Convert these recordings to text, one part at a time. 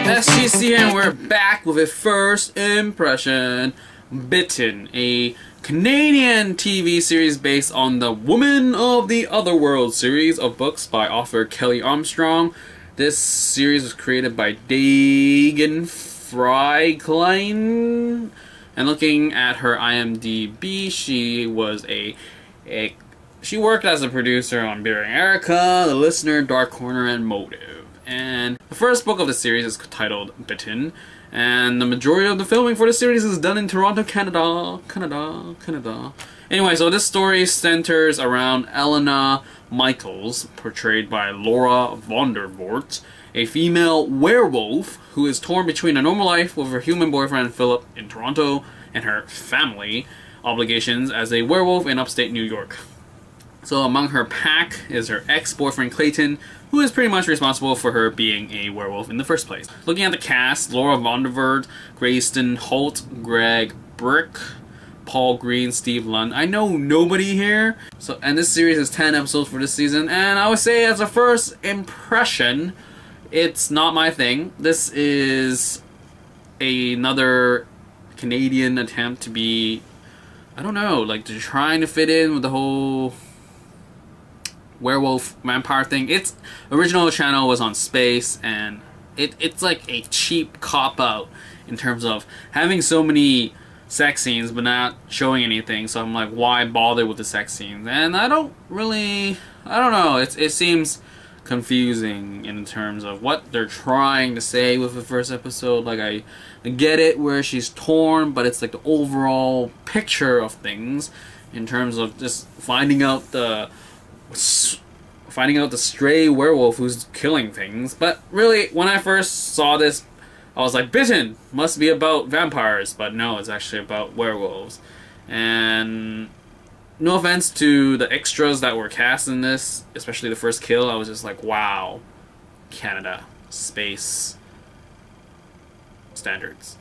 SGC, and we're back with a first impression. Bitten, a Canadian TV series based on the Woman of the Otherworld series of books by author Kelly Armstrong. This series was created by Dagan Fryklein. And looking at her IMDb, she was she worked as a producer on Beer and Erica, The Listener, Dark Corner, and Motive. And the first book of the series is titled Bitten, and the majority of the filming for the series is done in Toronto, Canada. Anyway, so this story centers around Elena Michaels, portrayed by Laura Vandervoort, a female werewolf who is torn between a normal life with her human boyfriend Philip in Toronto and her family obligations as a werewolf in upstate New York. So among her pack is her ex-boyfriend Clayton, who is pretty much responsible for her being a werewolf in the first place. Looking at the cast, Laura Vandervoort, Greyston Holt, Bryk, Paul Greene, Steve Lund. I know nobody here. And this series is 10 episodes for this season, and I would say as a first impression, it's not my thing. This is another Canadian attempt to be, I don't know, like trying to fit in with the whole werewolf vampire thing. Its original channel was on Space, and it's like a cheap cop-out in terms of having so many sex scenes but not showing anything. So I'm like, why bother with the sex scenes? And I don't know, it seems confusing in terms of what they're trying to say with the first episode. Like, I get it where she's torn, but it's like the overall picture of things in terms of just finding out the stray werewolf who's killing things. But really, when I first saw this, I was like, Bitten must be about vampires, but no, it's actually about werewolves. And no offense to the extras that were cast in this, especially the first kill, I was just like, wow, Canada, Space standards.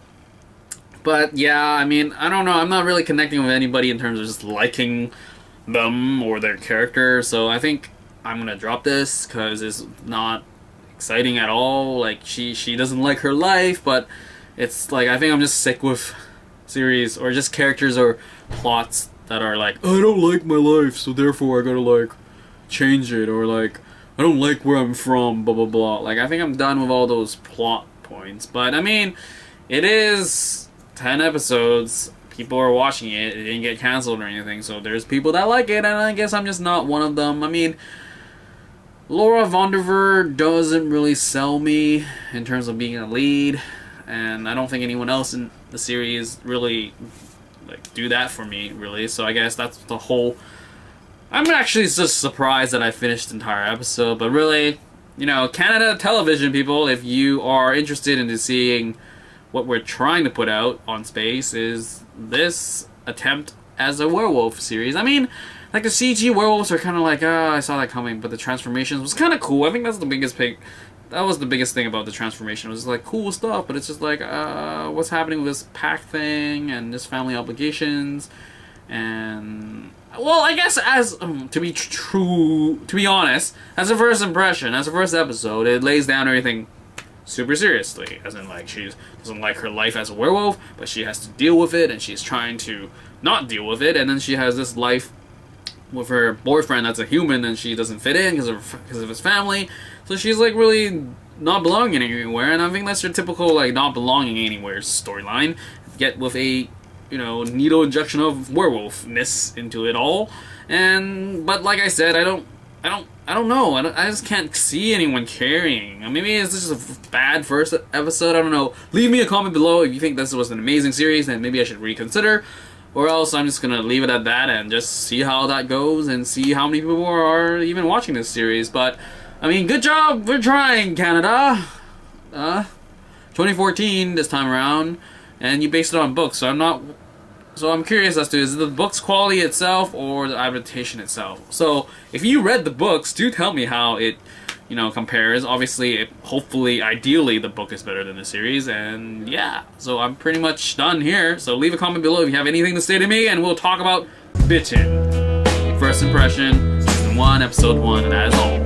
But yeah, I mean, I don't know, I'm not really connecting with anybody in terms of just liking them or their character, so I think I'm gonna drop this because it's not exciting at all. Like, she doesn't like her life, but it's like, I think I'm just sick with series or just characters or plots that are like, I don't like my life, so therefore I gotta like change it, or like, I don't like where I'm from, blah blah blah. Like, I think I'm done with all those plot points. But I mean, it is 10 episodes. People are watching it. It didn't get cancelled or anything, so there's people that like it, and I guess I'm just not one of them. I mean, Laura Vandervoort doesn't really sell me in terms of being a lead, and I don't think anyone else in the series really like do that for me, really. So I guess that's the whole. I'm actually just surprised that I finished the entire episode, but really, you know, Canada television people, if you are interested in seeing what we're trying to put out on Space, is this attempt as a werewolf series. I mean, like, the CG werewolves are kind of like, I saw that coming, but the transformations was kind of cool. I think that's the biggest thing. That was the biggest thing about the transformation. It was like cool stuff, but it's just like, what's happening with this pack thing and this family obligations, and well, I guess as to be honest, as a first impression, as a first episode, it lays down everything super seriously, as in like she doesn't like her life as a werewolf, but she has to deal with it, and she's trying to not deal with it, and then she has this life with her boyfriend that's a human, and she doesn't fit in because of his family, so she's like really not belonging anywhere. And I think that's your typical like not belonging anywhere storyline, get with a, you know, needle injection of werewolfness into it all. And but like I said, I don't know. I just can't see anyone carrying. Maybe it's just a bad first episode. I don't know. Leave me a comment below if you think this was an amazing series, and maybe I should reconsider. Or else I'm just gonna leave it at that and just see how that goes and see how many people are even watching this series. But I mean, good job for trying, Canada. 2014 this time around, and you based it on books. So I'm curious as to, is it the book's quality itself or the adaptation itself? So if you read the books, do tell me how it, you know, compares. Obviously, hopefully, ideally, the book is better than the series, and yeah. So I'm pretty much done here. So leave a comment below if you have anything to say to me, and we'll talk about Bitten. First impression, season 1, episode 1, and as always,